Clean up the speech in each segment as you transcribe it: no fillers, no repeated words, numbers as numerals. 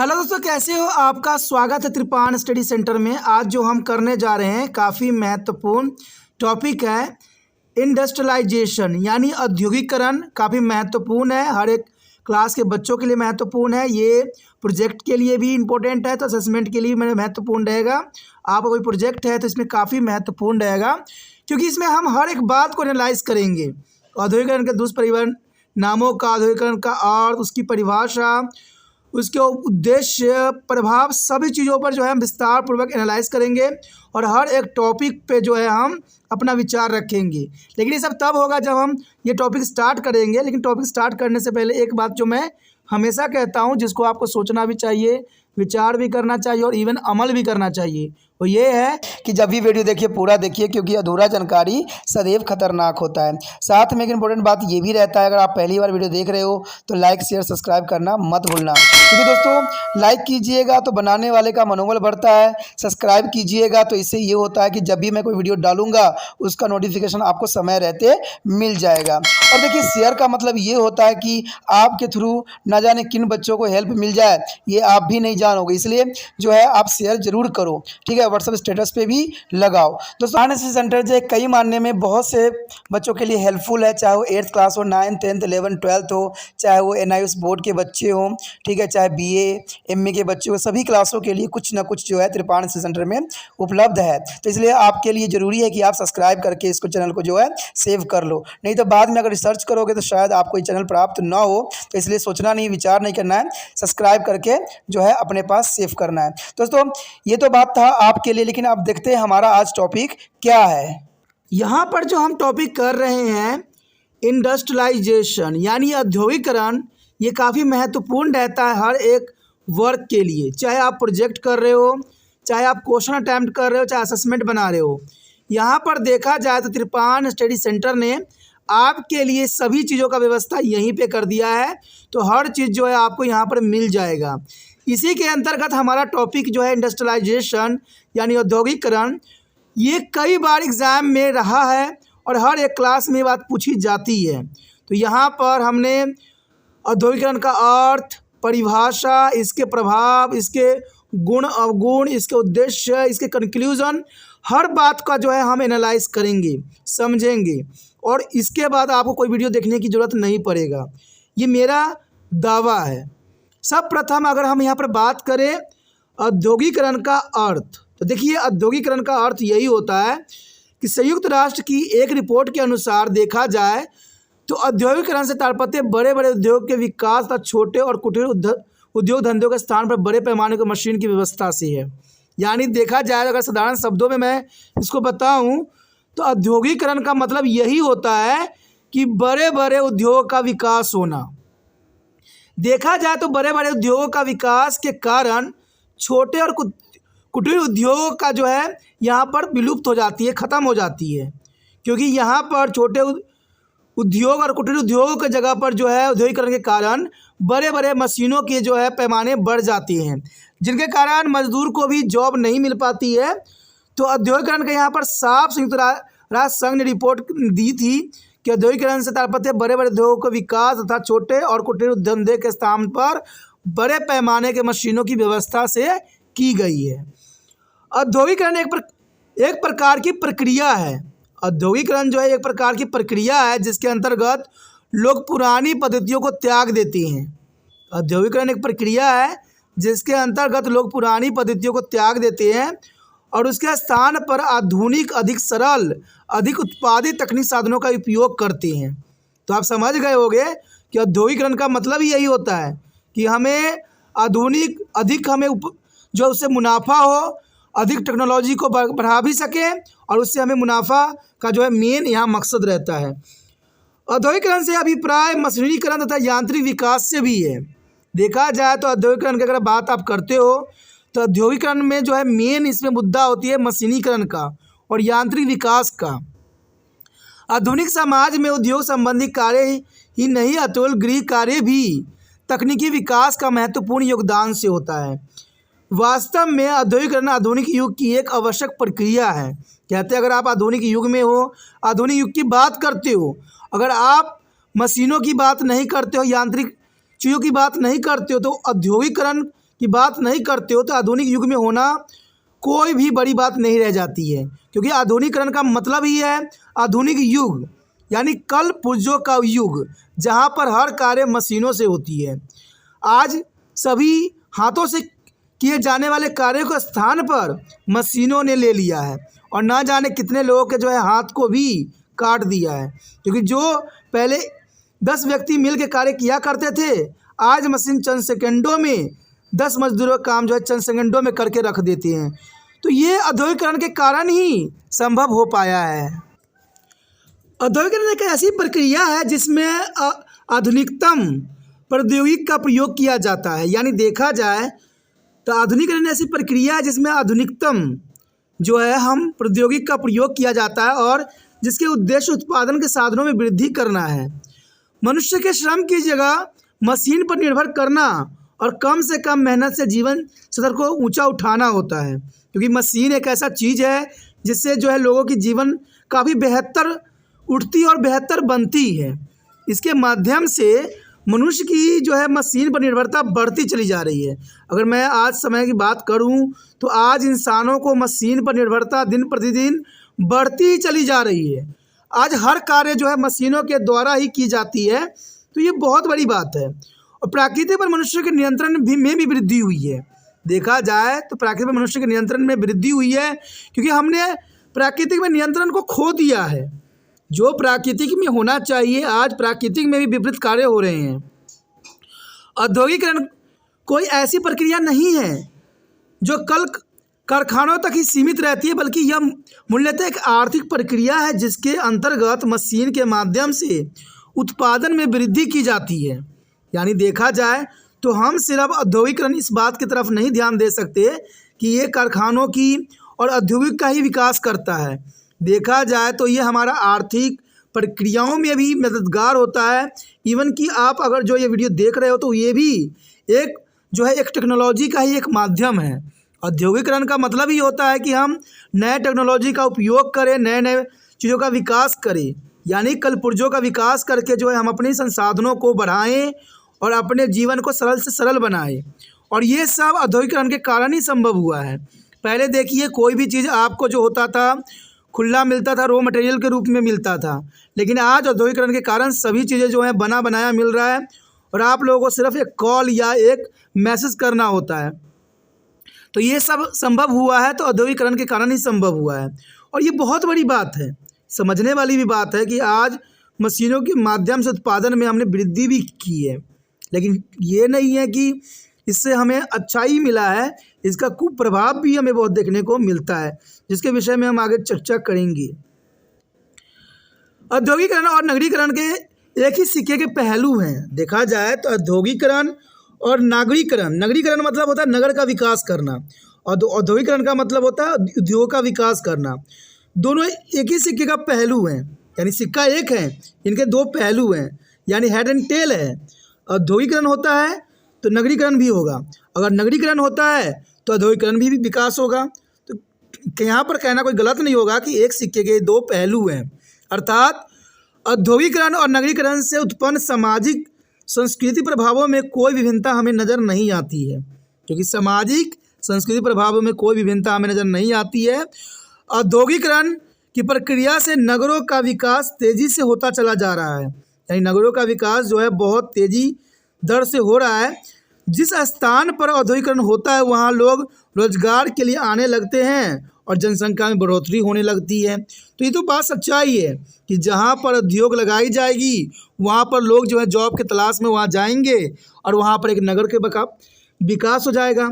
Hello दोस्तों, कैसे हो? आपका स्वागत है त्रिपान स्टडी सेंटर में। आज जो हम करने जा रहे हैं काफ़ी महत्वपूर्ण टॉपिक है इंडस्ट्रियलाइजेशन यानी औद्योगिकरण। काफ़ी महत्वपूर्ण है, हर एक क्लास के बच्चों के लिए महत्वपूर्ण है। ये प्रोजेक्ट के लिए भी इम्पोर्टेंट है, तो असेसमेंट के लिए मेरे महत्वपूर्ण रहेगा। आपका कोई प्रोजेक्ट है तो इसमें काफ़ी महत्वपूर्ण रहेगा, क्योंकि इसमें हम हर एक बात को एनालाइज करेंगे। औद्योगिकरण के दुष्परिणाम, नामों का, औद्योगिकरण का अर्थ, उसकी परिभाषा, उसके उद्देश्य, प्रभाव, सभी चीज़ों पर जो है हम विस्तार पूर्वक एनालाइज करेंगे और हर एक टॉपिक पे जो है हम अपना विचार रखेंगे। लेकिन ये सब तब होगा जब हम ये टॉपिक स्टार्ट करेंगे। लेकिन टॉपिक स्टार्ट करने से पहले एक बात जो मैं हमेशा कहता हूँ, जिसको आपको सोचना भी चाहिए, विचार भी करना चाहिए और इवन अमल भी करना चाहिए, वो ये है कि जब भी वीडियो देखिए पूरा देखिए, क्योंकि अधूरा जानकारी सदैव खतरनाक होता है। साथ में एक इंपॉर्टेंट बात ये भी रहता है, अगर आप पहली बार वीडियो देख रहे हो तो लाइक शेयर सब्सक्राइब करना मत भूलना, क्योंकि दोस्तों लाइक कीजिएगा तो बनाने वाले का मनोबल बढ़ता है, सब्सक्राइब कीजिएगा तो इससे ये होता है कि जब भी मैं कोई वीडियो डालूंगा उसका नोटिफिकेशन आपको समय रहते मिल जाएगा। और देखिए शेयर का मतलब ये होता है कि आपके थ्रू न जाने किन बच्चों को हेल्प मिल जाए, ये आप भी नहीं जानोगे, इसलिए जो है आप शेयर जरूर करो, ठीक है। व्हाट्सएप स्टेटस पे भी लगाओ। दोस्तों एनएसएस सेंटर जो है कई मानने में बहुत से बच्चों के लिए हेल्पफुल है, चाहे वो 8th क्लास हो, 9th 10th 11th 12th हो, चाहे वो NIOS बोर्ड के बच्चे हों, ठीक है, चाहे BA MA के बच्चे हो, सभी क्लासों के लिए कुछ ना कुछ जो है त्रिपान एनएसएस सेंटर में उपलब्ध है। तो इसलिए आपके लिए ज़रूरी है कि आप सब्सक्राइब करके इसको चैनल को जो है सेव कर लो, नहीं तो बाद में अगर रिसर्च करोगे तो शायद आपको ये चैनल प्राप्त ना हो। तो इसलिए सोचना नहीं, विचार नहीं करना है, सब्सक्राइब करके जो है अपने पास सेव करना है। दोस्तों ये तो बात था आपके लिए, लेकिन अब देखते हैं हमारा आज टॉपिक क्या है। यहाँ पर जो हम टॉपिक कर रहे हैं इंडस्ट्रियलाइजेशन यानी औद्योगिकरण, ये काफ़ी महत्वपूर्ण रहता है हर एक वर्क के लिए। चाहे आप प्रोजेक्ट कर रहे हो, चाहे आप क्वेश्चन अटैम्प्ट कर रहे हो, चाहे असेसमेंट बना रहे हो। यहाँ पर देखा जाए तो त्रिपान स्टडी सेंटर ने आपके लिए सभी चीज़ों का व्यवस्था यहीं पे कर दिया है, तो हर चीज़ जो है आपको यहाँ पर मिल जाएगा। इसी के अंतर्गत हमारा टॉपिक जो है इंडस्ट्रियलाइजेशन यानी औद्योगिकरण, ये कई बार एग्ज़ाम में रहा है और हर एक क्लास में बात पूछी जाती है। तो यहाँ पर हमने औद्योगिकरण का अर्थ, परिभाषा, इसके प्रभाव, इसके गुण अवगुण, इसके उद्देश्य, इसके कंक्लूजन, हर बात का जो है हम एनालाइज करेंगे, समझेंगे, और इसके बाद आपको कोई वीडियो देखने की ज़रूरत नहीं पड़ेगा, ये मेरा दावा है। सब प्रथम अगर हम यहाँ पर बात करें औद्योगिकरण का अर्थ, तो देखिए औद्योगिकरण का अर्थ यही होता है कि संयुक्त राष्ट्र की एक रिपोर्ट के अनुसार देखा जाए तो औद्योगिकरण से तात्पर्य बड़े बड़े उद्योग के विकास तथा छोटे और कुटीर उद्योग धंधों के स्थान पर बड़े पैमाने की मशीन की व्यवस्था से है। यानी देखा जाए, अगर साधारण शब्दों में मैं इसको बताऊं तो औद्योगिकरण का मतलब यही होता है कि बड़े बड़े उद्योगों का विकास होना। देखा जाए तो बड़े बड़े उद्योगों का विकास के कारण छोटे और कुटीर उद्योगों का जो है यहाँ पर विलुप्त हो जाती है, ख़त्म हो जाती है, क्योंकि यहाँ पर छोटे उद्योग और कुटीर उद्योगों की जगह पर जो है औद्योगिकरण के कारण बड़े बड़े मशीनों के जो है पैमाने बढ़ जाती हैं, जिनके कारण मजदूर को भी जॉब नहीं मिल पाती है। तो औद्योगिकरण के यहाँ पर साफ संयुक्त राष्ट्र संघ ने रिपोर्ट दी थी कि औद्योगिकरण से तात्पर्य बड़े बड़े उद्योगों का विकास तथा छोटे और कुटीर धंधे के स्थान पर बड़े पैमाने के मशीनों की व्यवस्था से की गई है। औद्योगिकरण एक प्रकार की प्रक्रिया है। औद्योगिकरण जो है एक प्रकार की प्रक्रिया है जिसके अंतर्गत लोग पुरानी पद्धतियों को त्याग देते हैं। औद्योगिकरण एक प्रक्रिया है जिसके अंतर्गत लोग पुरानी पद्धतियों को त्याग देते हैं और उसके स्थान पर आधुनिक, अधिक सरल, अधिक उत्पादित तकनीकी साधनों का उपयोग करते हैं। तो आप समझ गए होंगे कि औद्योगिकरण का मतलब ही यही होता है कि हमें आधुनिक, अधिक हमें जो उससे मुनाफा हो, अधिक टेक्नोलॉजी को बढ़ा भी सकें और उससे हमें मुनाफा का जो है मेन यहाँ मकसद रहता है। औद्योगिकरण से अभिप्राय मशीनीकरण तथा यांत्रिक विकास से भी है। देखा जाए तो औद्योगिकरण की अगर बात आप करते हो तो औद्योगिकरण में जो है मेन इसमें मुद्दा होती है मशीनीकरण का और यांत्रिक विकास का। आधुनिक समाज में उद्योग संबंधी कार्य ही नहीं, अतुल गृह कार्य भी तकनीकी विकास का महत्वपूर्ण योगदान से होता है। वास्तव में औद्योगिकरण आधुनिक युग की एक आवश्यक प्रक्रिया है। कहते हैं अगर आप आधुनिक युग में हो, आधुनिक युग की बात करते हो, अगर आप मशीनों की बात नहीं करते हो, यांत्रिक चीज़ों की बात नहीं करते हो, तो औद्योगिकरण की बात नहीं करते हो तो आधुनिक युग में होना कोई भी बड़ी बात नहीं रह जाती है, क्योंकि आधुनिकीकरण का मतलब ही है आधुनिक युग, यानी कल पुर्जों का युग, जहाँ पर हर कार्य मशीनों से होती है। आज सभी हाथों से किए जाने वाले कार्यों के स्थान पर मशीनों ने ले लिया है, और ना जाने कितने लोगों के जो है हाथ को भी काट दिया है, क्योंकि जो पहले 10 व्यक्ति मिल के कार्य किया करते थे, आज मशीन चंद सेकंडों में 10 मजदूरों का काम जो है चंद सेकंडों में करके रख देते हैं। तो ये औद्योगिकरण के कारण ही संभव हो पाया है। औद्योगिकरण एक ऐसी प्रक्रिया है जिसमें आधुनिकतम प्रौद्योगिकी का प्रयोग किया जाता है, यानी देखा जाए तो आधुनिकीकरण ऐसी प्रक्रिया है जिसमें आधुनिकतम जो है हम प्रौद्योगिकी का प्रयोग किया जाता है, और जिसके उद्देश्य उत्पादन के साधनों में वृद्धि करना है। मनुष्य के श्रम की जगह मशीन पर निर्भर करना और कम से कम मेहनत से जीवन स्तर को ऊंचा उठाना होता है, क्योंकि मशीन एक ऐसा चीज़ है जिससे जो है लोगों की जीवन काफ़ी बेहतर उठती और बेहतर बनती है। इसके माध्यम से मनुष्य की जो है मशीन पर निर्भरता बढ़ती चली जा रही है। अगर मैं आज समय की बात करूं तो आज इंसानों को मशीन पर निर्भरता दिन प्रतिदिन बढ़ती ही चली जा रही है। आज हर कार्य जो है मशीनों के द्वारा ही की जाती है, तो ये बहुत बड़ी बात है। और प्रकृति पर मनुष्य के नियंत्रण में भी वृद्धि हुई है। देखा जाए तो प्रकृति पर मनुष्य के नियंत्रण में वृद्धि हुई है, क्योंकि हमने प्राकृतिक में नियंत्रण को खो दिया है। जो प्राकृतिक में होना चाहिए, आज प्राकृतिक में भी विपरीत कार्य हो रहे हैं। औद्योगिकरण कोई ऐसी प्रक्रिया नहीं है जो कल कारखानों तक ही सीमित रहती है, बल्कि यह मूलतः एक आर्थिक प्रक्रिया है जिसके अंतर्गत मशीन के माध्यम से उत्पादन में वृद्धि की जाती है। यानी देखा जाए तो हम सिर्फ औद्योगिकरण इस बात की तरफ नहीं ध्यान दे सकते कि ये कारखानों की और औद्योगिक का ही विकास करता है। देखा जाए तो ये हमारा आर्थिक प्रक्रियाओं में भी मददगार होता है। इवन कि आप अगर जो ये वीडियो देख रहे हो तो ये भी एक जो है एक टेक्नोलॉजी का ही एक माध्यम है। औद्योगिकरण का मतलब ही होता है कि हम नए टेक्नोलॉजी का उपयोग करें, नए नए चीज़ों का विकास करें, यानी कल पुर्जों का विकास करके जो है हम अपने संसाधनों को बढ़ाएं और अपने जीवन को सरल से सरल बनाएं। और ये सब औद्योगिकरण के कारण ही संभव हुआ है। पहले देखिए, कोई भी चीज़ आपको जो होता था खुला मिलता था, रॉ मटेरियल के रूप में मिलता था, लेकिन आज औद्योगिकरण के कारण सभी चीज़ें जो है बना बनाया मिल रहा है, और आप लोगों को सिर्फ एक कॉल या एक मैसेज करना होता है। तो ये सब संभव हुआ है तो औद्योगिकरण के कारण ही संभव हुआ है। और ये बहुत बड़ी बात है, समझने वाली भी बात है कि आज मशीनों के माध्यम से उत्पादन में हमने वृद्धि भी की है, लेकिन ये नहीं है कि इससे हमें अच्छा ही मिला है, इसका कुप्रभाव भी हमें बहुत देखने को मिलता है, जिसके विषय में हम आगे चर्चा करेंगे। औद्योगिकरण और नगरीकरण के एक ही सिक्के के पहलू हैं। देखा जाए तो औद्योगिकरण और नागरीकरण, नगरीकरण मतलब होता है नगर का विकास करना, और औद्योगिकरण का मतलब होता है उद्योग का विकास करना। दोनों एक ही सिक्के का पहलू हैं, यानी सिक्का एक है, इनके दो पहलू हैं, यानी हेड एंड टेल है। औद्योगिकरण होता है तो नगरीकरण भी होगा, अगर नगरीकरण होता है तो औद्योगिकरण भी विकास होगा। तो यहाँ पर कहना कोई गलत नहीं होगा कि एक सिक्के के दो पहलू हैं, अर्थात औद्योगिकरण और नगरीकरण से उत्पन्न सामाजिक संस्कृति प्रभावों में कोई विभिन्नता हमें नज़र नहीं आती है, क्योंकि सामाजिक संस्कृति प्रभावों में कोई विभिन्नता हमें नज़र नहीं आती है। औद्योगिकरण की प्रक्रिया से नगरों का विकास तेज़ी से होता चला जा रहा है, यानी नगरों का विकास जो है बहुत तेज़ी दर से हो रहा है। जिस स्थान पर औद्योगिकरण होता है वहाँ लोग रोजगार के लिए आने लगते हैं और जनसंख्या में बढ़ोतरी होने लगती है। तो ये तो बात सच्चाई है कि जहाँ पर उद्योग लगाई जाएगी वहाँ पर लोग जो है जॉब के तलाश में वहाँ जाएंगे और वहाँ पर एक नगर के विकास हो जाएगा।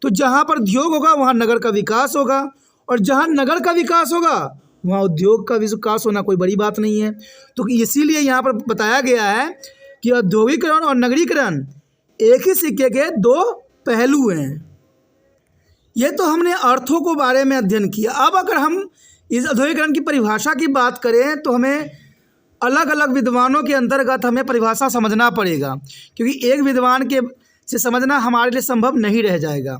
तो जहाँ पर उद्योग होगा वहाँ नगर का विकास होगा, और जहाँ नगर का विकास होगा वहाँ उद्योग का विकास होना कोई बड़ी बात नहीं है। तो इसीलिए यहाँ पर बताया गया है कि औद्योगिकरण और नगरीकरण एक ही सिक्के के दो पहलू हैं। ये तो हमने अर्थों को बारे में अध्ययन किया। अब अगर हम इस औद्योगिकरण की परिभाषा की बात करें तो हमें अलग अलग विद्वानों के अंतर्गत हमें परिभाषा समझना पड़ेगा, क्योंकि एक विद्वान के से समझना हमारे लिए संभव नहीं रह जाएगा।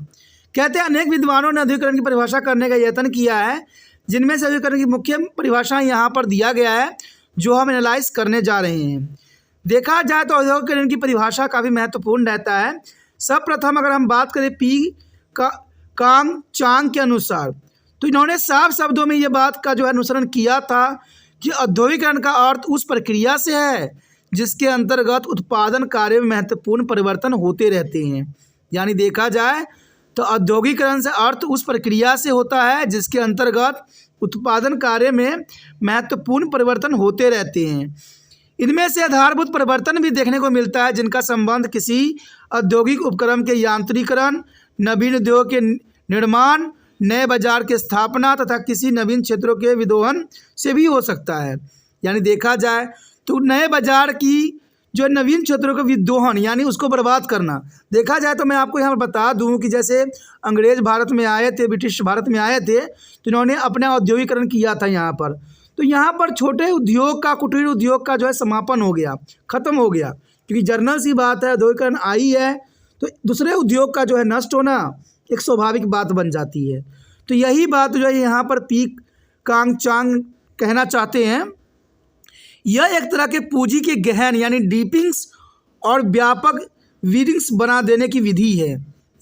कहते हैं अनेक विद्वानों ने औद्योगिकरण की परिभाषा करने का यत्न किया है, जिनमें से औद्योगिकरण की मुख्य परिभाषा यहाँ पर दिया गया है जो हम एनालाइज करने जा रहे हैं। देखा जाए तो औद्योगिकरण की परिभाषा काफ़ी महत्वपूर्ण रहता है। सर्वप्रथम अगर हम बात करें पी का कांग चांग के अनुसार, तो इन्होंने साफ शब्दों में ये बात का जो है अनुसरण किया था कि औद्योगिकरण का अर्थ उस प्रक्रिया से है जिसके अंतर्गत उत्पादन कार्य में महत्वपूर्ण परिवर्तन होते रहते हैं। यानी देखा जाए तो औद्योगिकरण से अर्थ उस प्रक्रिया से होता है जिसके अंतर्गत उत्पादन कार्य में महत्वपूर्ण परिवर्तन होते रहते हैं। इनमें से आधारभूत परिवर्तन भी देखने को मिलता है जिनका संबंध किसी औद्योगिक उपक्रम के यांत्रिकरण, नवीन उद्योग के निर्माण, नए बाजार की स्थापना तथा किसी नवीन क्षेत्रों के विदोहन से भी हो सकता है। यानी देखा जाए तो नए बाजार की जो नवीन क्षेत्रों का विद्रोहन यानी उसको बर्बाद करना। देखा जाए तो मैं आपको यहाँ बता दूँ कि जैसे अंग्रेज़ भारत में आए थे, ब्रिटिश भारत में आए थे, तो इन्होंने अपना औद्योगिकरण किया था यहाँ पर। तो यहाँ पर छोटे उद्योग का, कुटीर उद्योग का जो है समापन हो गया, ख़त्म हो गया, क्योंकि जर्नल सी बात है, औद्योगिकरण आई है तो दूसरे उद्योग का जो है नष्ट होना एक स्वाभाविक बात बन जाती है। तो यही बात जो है यहाँ पर पी कांग चांग कहना चाहते हैं। यह एक तरह के पूंजी के गहन यानी डीपिंग्स और व्यापक वीडिंग्स बना देने की विधि है।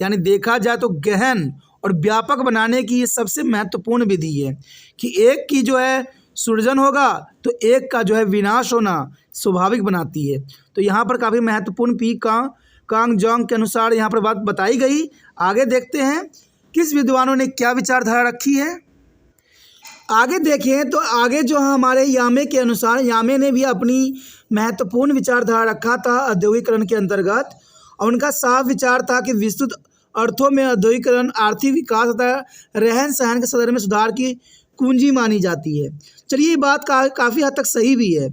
यानी देखा जाए तो गहन और व्यापक बनाने की ये सबसे महत्वपूर्ण विधि है कि एक की जो है सृजन होगा तो एक का जो है विनाश होना स्वाभाविक बनाती है। तो यहाँ पर काफ़ी महत्वपूर्ण पी कांग जोंग के अनुसार यहाँ पर बात बताई गई। आगे देखते हैं किस विद्वानों ने क्या विचारधारा रखी है। आगे देखें तो आगे जो हमारे यामे के अनुसार, यामे ने भी अपनी महत्वपूर्ण विचारधारा रखा था औद्योगिकरण के अंतर्गत, और उनका साफ विचार था कि विस्तृत अर्थों में औद्योगिकरण आर्थिक विकास तथा रहन सहन के सदर में सुधार की कुंजी मानी जाती है। चलिए ये बात काफ़ी हद तक सही भी है,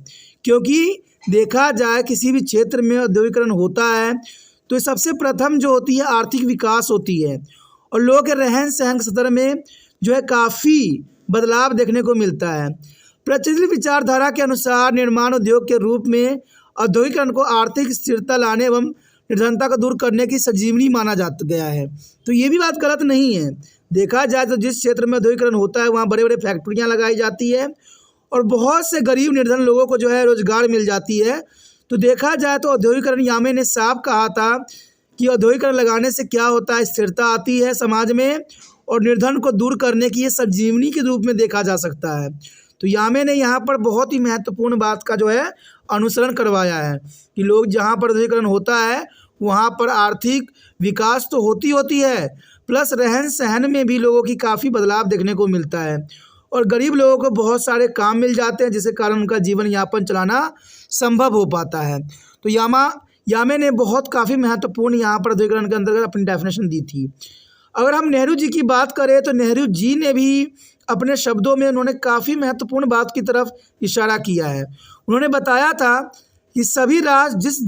क्योंकि देखा जाए किसी भी क्षेत्र में औद्योगिकरण होता है तो सबसे प्रथम जो होती है आर्थिक विकास होती है और लोगों के रहन सहन के सदर में जो है काफ़ी बदलाव देखने को मिलता है। प्रचलित विचारधारा के अनुसार निर्माण उद्योग के रूप में औद्योगिकरण को आर्थिक स्थिरता लाने एवं निर्धनता को दूर करने की संजीवनी माना जाता गया है। तो ये भी बात गलत नहीं है। देखा जाए तो जिस क्षेत्र में औद्योगिकरण होता है वहाँ बड़े बड़े फैक्ट्रियाँ लगाई जाती है और बहुत से गरीब निर्धन लोगों को जो है रोजगार मिल जाती है। तो देखा जाए तो औद्योगिकरण, यामे ने साफ कहा था कि औद्योगिकरण लगाने से क्या होता है, स्थिरता आती है समाज में और निर्धन को दूर करने की ये संजीवनी के रूप में देखा जा सकता है। तो यामे ने यहाँ पर बहुत ही महत्वपूर्ण बात का जो है अनुसरण करवाया है कि लोग जहाँ पर औद्योगिकरण होता है वहाँ पर आर्थिक विकास तो होती है, प्लस रहन सहन में भी लोगों की काफ़ी बदलाव देखने को मिलता है और गरीब लोगों को बहुत सारे काम मिल जाते हैं जिसके कारण उनका जीवन यापन चलाना संभव हो पाता है। तो यामे ने काफ़ी महत्वपूर्ण यहाँ पर औद्योगिकरण के अंतर्गत अपनी डेफिनेशन दी थी। अगर हम नेहरू जी की बात करें तो नेहरू जी ने भी अपने शब्दों में उन्होंने काफ़ी महत्वपूर्ण बात की तरफ इशारा किया है। उन्होंने बताया था कि सभी राष्ट्र जिस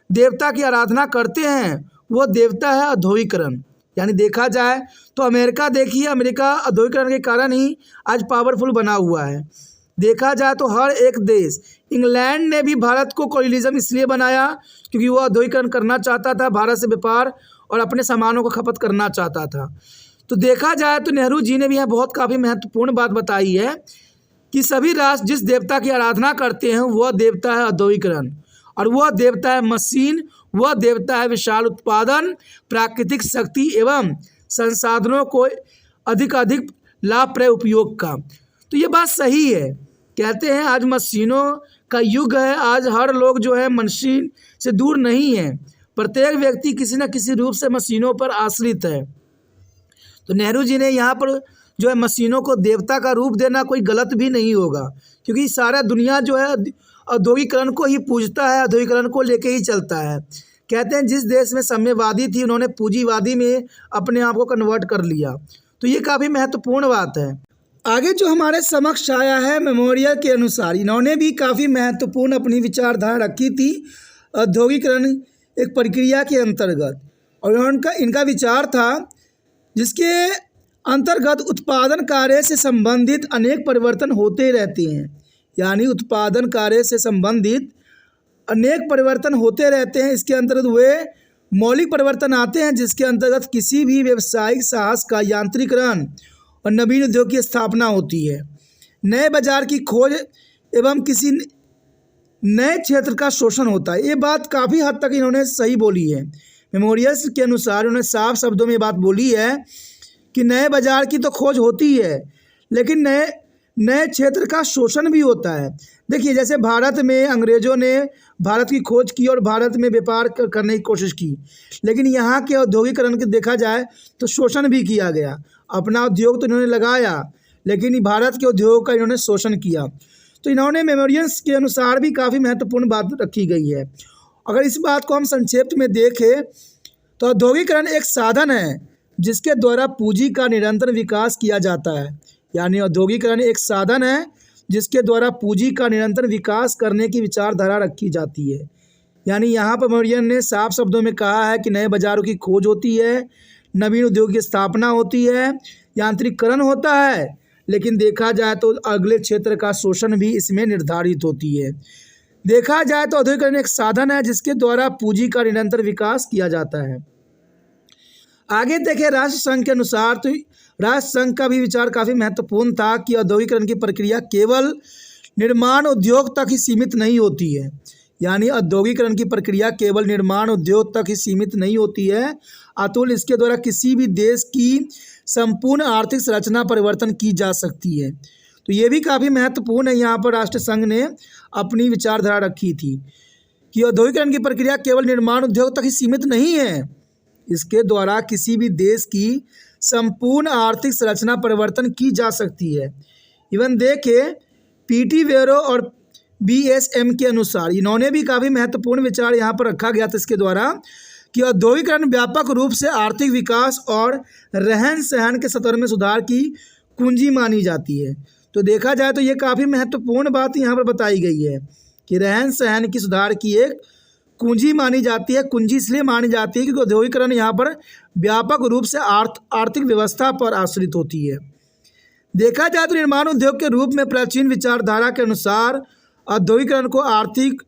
देवता की आराधना करते हैं वो देवता है औद्योगिकरण। यानी देखा जाए तो अमेरिका, देखिए अमेरिका औद्योगिकरण के कारण ही आज पावरफुल बना हुआ है। देखा जाए तो हर एक देश, इंग्लैंड ने भी भारत को कोलिजम इसलिए बनाया क्योंकि वो औद्योगिकरण करना चाहता था, भारत से व्यापार और अपने सामानों को खपत करना चाहता था। तो देखा जाए तो नेहरू जी ने भी यहाँ काफ़ी महत्वपूर्ण बात बताई है कि सभी राष्ट्र जिस देवता की आराधना करते हैं वह देवता है औद्योगिकरण और वह देवता है मशीन, वह देवता है विशाल उत्पादन, प्राकृतिक शक्ति एवं संसाधनों को अधिक लाभप्रद उपयोग का। तो ये बात सही है। कहते हैं आज मशीनों का युग है, आज हर लोग जो है मशीन से दूर नहीं है, प्रत्येक व्यक्ति किसी न किसी रूप से मशीनों पर आश्रित है। तो नेहरू जी ने यहाँ पर जो है मशीनों को देवता का रूप देना कोई गलत भी नहीं होगा, क्योंकि सारा दुनिया जो है औद्योगिकरण को ही पूजता है, औद्योगिकरण को लेके ही चलता है। कहते हैं जिस देश में साम्यवादी थी उन्होंने पूंजीवादी में अपने आप को कन्वर्ट कर लिया। तो ये काफ़ी महत्वपूर्ण बात है। आगे जो हमारे समक्ष आया है मेमोरियल के अनुसार, इन्होंने भी काफ़ी महत्वपूर्ण अपनी विचारधारा रखी थी औद्योगिकरण एक प्रक्रिया के अंतर्गत, और इनका विचार था जिसके अंतर्गत उत्पादन कार्य से संबंधित अनेक परिवर्तन होते रहते हैं। यानी उत्पादन कार्य से संबंधित अनेक परिवर्तन होते रहते हैं। इसके अंतर्गत वे मौलिक परिवर्तन आते हैं जिसके अंतर्गत किसी भी व्यावसायिक साहस का यांत्रिकरण और नवीन उद्योग की स्थापना होती है, नए बाजार की खोज एवं किसी नए क्षेत्र का शोषण होता है। ये बात काफ़ी हद तक इन्होंने सही बोली है। मेमोरियल्स के अनुसार उन्होंने साफ शब्दों में ये बात बोली है कि नए बाजार की तो खोज होती है, लेकिन नए नए क्षेत्र का शोषण भी होता है। देखिए, जैसे भारत में अंग्रेज़ों ने भारत की खोज की और भारत में व्यापार करने की कोशिश की, लेकिन यहाँ के औद्योगिकरण के देखा जाए तो शोषण भी किया गया। अपना उद्योग तो इन्होंने लगाया, लेकिन भारत के उद्योग का इन्होंने शोषण किया। तो इन्होंने मेमोरियल्स के अनुसार भी काफ़ी महत्वपूर्ण बात रखी गई है। अगर इस बात को हम संक्षेप में देखें तो औद्योगिकरण एक साधन है जिसके द्वारा पूंजी का निरंतर विकास किया जाता है। यानी औद्योगिकरण एक साधन है जिसके द्वारा पूंजी का निरंतर विकास करने की विचारधारा रखी जाती है। यानी यहाँ पर मेमोरियल ने साफ शब्दों में कहा है कि नए बाज़ारों की खोज होती है, नवीन उद्योग की स्थापना होती है, यांत्रिकरण होता है, लेकिन देखा जाए तो अगले क्षेत्र का शोषण भी इसमें निर्धारित होती है। देखा जाए तो औद्योगिकरण एक साधन है जिसके द्वारा पूंजी का निरंतर विकास किया जाता है। आगे देखें, राष्ट्र संघ के अनुसार तो राष्ट्र संघ का भी विचार काफ़ी महत्वपूर्ण था कि औद्योगिकरण की प्रक्रिया केवल निर्माण उद्योग तक ही सीमित नहीं होती है। यानी औद्योगिकरण की प्रक्रिया केवल निर्माण उद्योग तक ही सीमित नहीं होती है, अतुल इसके द्वारा किसी भी देश की संपूर्ण आर्थिक संरचना परिवर्तन की जा सकती है। तो ये भी काफ़ी महत्वपूर्ण है। यहाँ पर राष्ट्र संघ ने अपनी विचारधारा रखी थी कि औद्योगिकरण की प्रक्रिया केवल निर्माण उद्योग तक ही सीमित नहीं है, इसके द्वारा किसी भी देश की संपूर्ण आर्थिक संरचना परिवर्तन की जा सकती है। इवन देखें, पीटी वेरो और बीएसएम के अनुसार इन्होंने भी काफ़ी महत्वपूर्ण विचार यहाँ पर रखा गया था इसके द्वारा कि औद्योगिकरण व्यापक रूप से आर्थिक विकास और रहन सहन के स्तर में सुधार की कुंजी मानी जाती है। तो देखा जाए तो ये काफ़ी महत्वपूर्ण बात यहाँ पर बताई गई है कि रहन सहन की सुधार की एक कुंजी मानी जाती है। कुंजी इसलिए मानी जाती है क्योंकि औद्योगिकरण यहाँ पर व्यापक रूप से आर्थिक व्यवस्था पर आश्रित होती है। देखा जाए तो निर्माण उद्योग के रूप में प्राचीन विचारधारा के अनुसार औद्योगिकरण को आर्थिक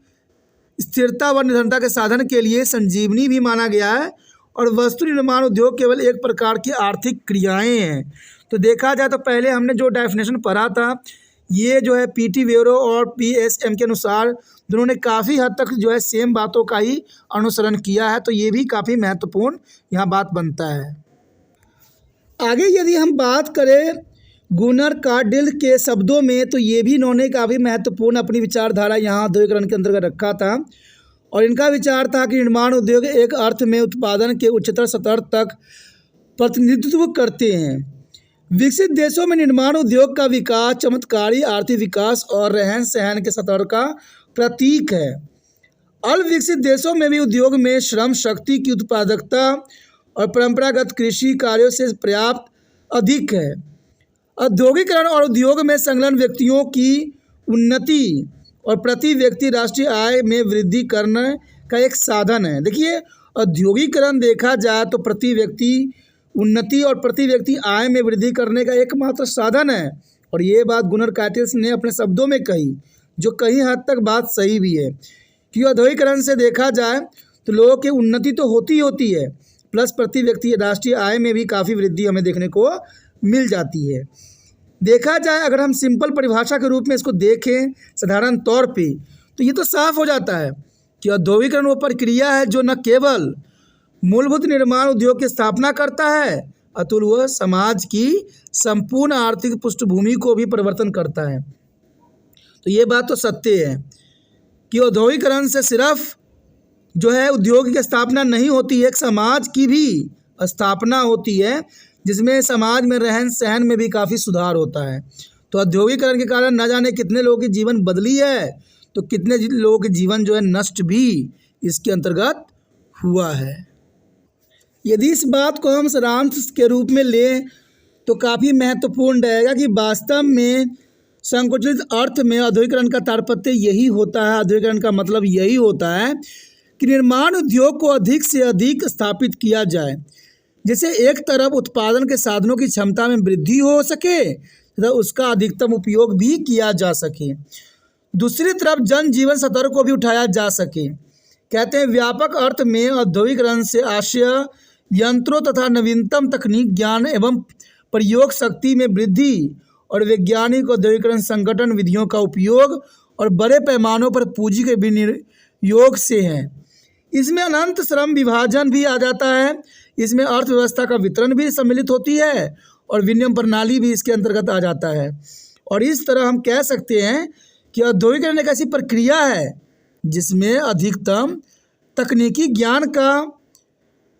स्थिरता व निरंतरता के साधन के लिए संजीवनी भी माना गया है और वस्तु निर्माण उद्योग केवल एक प्रकार की आर्थिक क्रियाएं हैं। तो देखा जाए तो पहले हमने जो डेफिनेशन पढ़ा था, ये जो है पीटी वेरो और पीएसएम के अनुसार दोनों ने काफ़ी हद तक जो है सेम बातों का ही अनुसरण किया है। तो ये भी काफ़ी महत्वपूर्ण यहाँ बात बनता है। आगे यदि हम बात करें गुनर कार्डिल के शब्दों में, तो ये भी इन्होंने काफ़ी महत्वपूर्ण अपनी विचारधारा यहाँ औद्योगिकरण के अंतर्गत रखा था और इनका विचार था कि निर्माण उद्योग एक अर्थ में उत्पादन के उच्चतर स्तर तक प्रतिनिधित्व करते हैं। विकसित देशों में निर्माण उद्योग का विकास चमत्कारी आर्थिक विकास और रहन सहन के स्तर का प्रतीक है। अल्प विकसित देशों में भी उद्योग में श्रम शक्ति की उत्पादकता और परंपरागत कृषि कार्यों से पर्याप्त अधिक है। औद्योगिकरण और उद्योग में संलग्न व्यक्तियों की उन्नति और प्रति व्यक्ति राष्ट्रीय आय में वृद्धि करने का एक साधन है। देखिए, औद्योगिकरण देखा जाए तो प्रति व्यक्ति उन्नति और प्रति व्यक्ति आय में वृद्धि करने का एकमात्र साधन है। और ये बात गुनर कार्डिल ने अपने शब्दों में कही, जो कहीं हद तक बात सही भी है कि औद्योगिकरण से देखा जाए तो लोगों की उन्नति तो होती है, प्लस प्रति व्यक्ति राष्ट्रीय आय में भी काफ़ी वृद्धि हमें देखने को मिल जाती है। देखा जाए अगर हम सिंपल परिभाषा के रूप में इसको देखें साधारण तौर पे, तो ये तो साफ हो जाता है कि औद्योगिकरण वो प्रक्रिया है जो न केवल मूलभूत निर्माण उद्योग की स्थापना करता है, अतुल वह समाज की संपूर्ण आर्थिक पृष्ठभूमि को भी परिवर्तन करता है। तो ये बात तो सत्य है कि औद्योगिकरण से सिर्फ जो है उद्योग की स्थापना नहीं होती है, एक समाज की भी स्थापना होती है जिसमें समाज में रहन सहन में भी काफ़ी सुधार होता है। तो औद्योगिकरण के कारण न जाने कितने लोगों की जीवन बदली है, तो कितने लोगों के जीवन जो है नष्ट भी इसके अंतर्गत हुआ है। यदि इस बात को हम सारांश के रूप में लें तो काफ़ी महत्वपूर्ण रहेगा कि वास्तव में संकुचित अर्थ में औद्योगिकरण का तात्पर्य यही होता है, औद्योगिकरण का मतलब यही होता है कि निर्माण उद्योग को अधिक से अधिक स्थापित किया जाए, जिससे एक तरफ उत्पादन के साधनों की क्षमता में वृद्धि हो सके तथा उसका अधिकतम उपयोग भी किया जा सके, दूसरी तरफ जनजीवन स्तर को भी उठाया जा सके। कहते हैं व्यापक अर्थ में औद्योगिकरण से आशय यंत्रों तथा नवीनतम तकनीक ज्ञान एवं प्रयोग शक्ति में वृद्धि और वैज्ञानिक औद्योगिकरण संगठन विधियों का उपयोग और बड़े पैमानों पर पूंजी के विनियोग से है। इसमें अनंत श्रम विभाजन भी आ जाता है, इसमें अर्थव्यवस्था का वितरण भी सम्मिलित होती है और विनिमय प्रणाली भी इसके अंतर्गत आ जाता है। और इस तरह हम कह सकते हैं कि औद्योगिकरण एक ऐसी प्रक्रिया है जिसमें अधिकतम तकनीकी ज्ञान का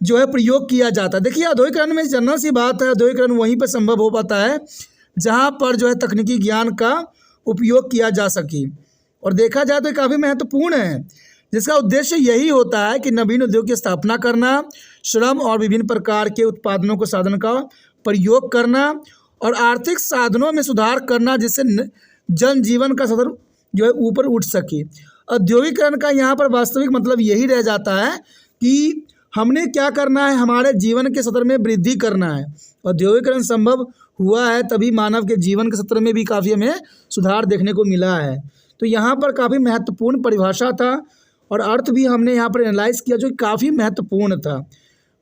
जो है प्रयोग किया जाता है। देखिए औद्योगिकरण में जनरल सी बात है, औद्योगिकरण वहीं पर संभव हो पाता है जहाँ पर जो है तकनीकी ज्ञान का उपयोग किया जा सके। और देखा जाए तो ये काफ़ी महत्वपूर्ण है, जिसका उद्देश्य यही होता है कि नवीन उद्योग की स्थापना करना, श्रम और विभिन्न प्रकार के उत्पादनों को साधन का प्रयोग करना और आर्थिक साधनों में सुधार करना, जिससे जनजीवन का स्तर जो है ऊपर उठ सके। औद्योगिकरण का यहाँ पर वास्तविक मतलब यही रह जाता है कि हमने क्या करना है, हमारे जीवन के स्तर में वृद्धि करना है। औद्योगिकरण संभव हुआ है तभी मानव के जीवन के स्तर में भी काफ़ी हमें सुधार देखने को मिला है। तो यहाँ पर काफ़ी महत्वपूर्ण परिभाषा था और अर्थ भी हमने यहाँ पर एनालाइज किया जो काफ़ी महत्वपूर्ण था।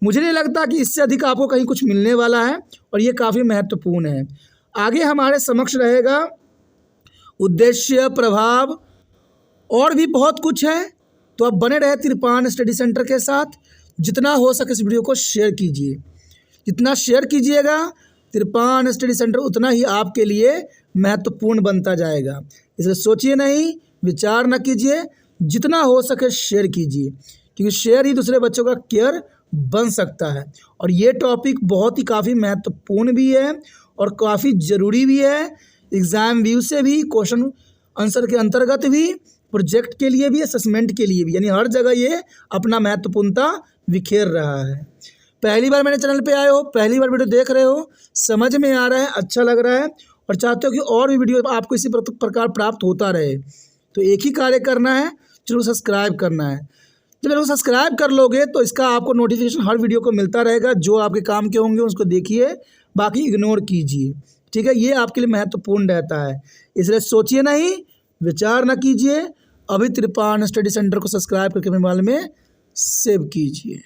मुझे नहीं लगता कि इससे अधिक आपको कहीं कुछ मिलने वाला है और ये काफ़ी महत्वपूर्ण है। आगे हमारे समक्ष रहेगा उद्देश्य, प्रभाव और भी बहुत कुछ है, तो आप बने रहे तिरपान स्टडी सेंटर के साथ। जितना हो सके इस वीडियो को शेयर कीजिए, जितना शेयर कीजिएगा तिरपान स्टडी सेंटर उतना ही आपके लिए महत्वपूर्ण बनता जाएगा। इसलिए सोचिए नहीं, विचार न कीजिए, जितना हो सके शेयर कीजिए, क्योंकि शेयर ही दूसरे बच्चों का केयर बन सकता है। और ये टॉपिक बहुत ही काफ़ी महत्वपूर्ण भी है और काफ़ी ज़रूरी भी है, एग्ज़ाम व्यू से भी, क्वेश्चन आंसर के अंतर्गत भी, प्रोजेक्ट के लिए भी, असेसमेंट के लिए भी, यानी हर जगह ये अपना महत्वपूर्णता बिखेर रहा है। पहली बार मेरे चैनल पे आए हो, पहली बार वीडियो देख रहे हो, समझ में आ रहा है, अच्छा लग रहा है और चाहते हो कि और भी वीडियो आपको इसी प्रकार प्राप्त होता रहे, तो एक ही कार्य करना है, चलो सब्सक्राइब करना है। जब लोग सब्सक्राइब कर लोगे तो इसका आपको नोटिफिकेशन हर वीडियो को मिलता रहेगा। जो आपके काम के होंगे उसको देखिए, बाकी इग्नोर कीजिए, ठीक है। ये आपके लिए महत्वपूर्ण रहता है, इसलिए सोचिए नहीं, विचार ना कीजिए, अभी तिरपान स्टडी सेंटर को सब्सक्राइब करके मोबाइल में सेव कीजिए।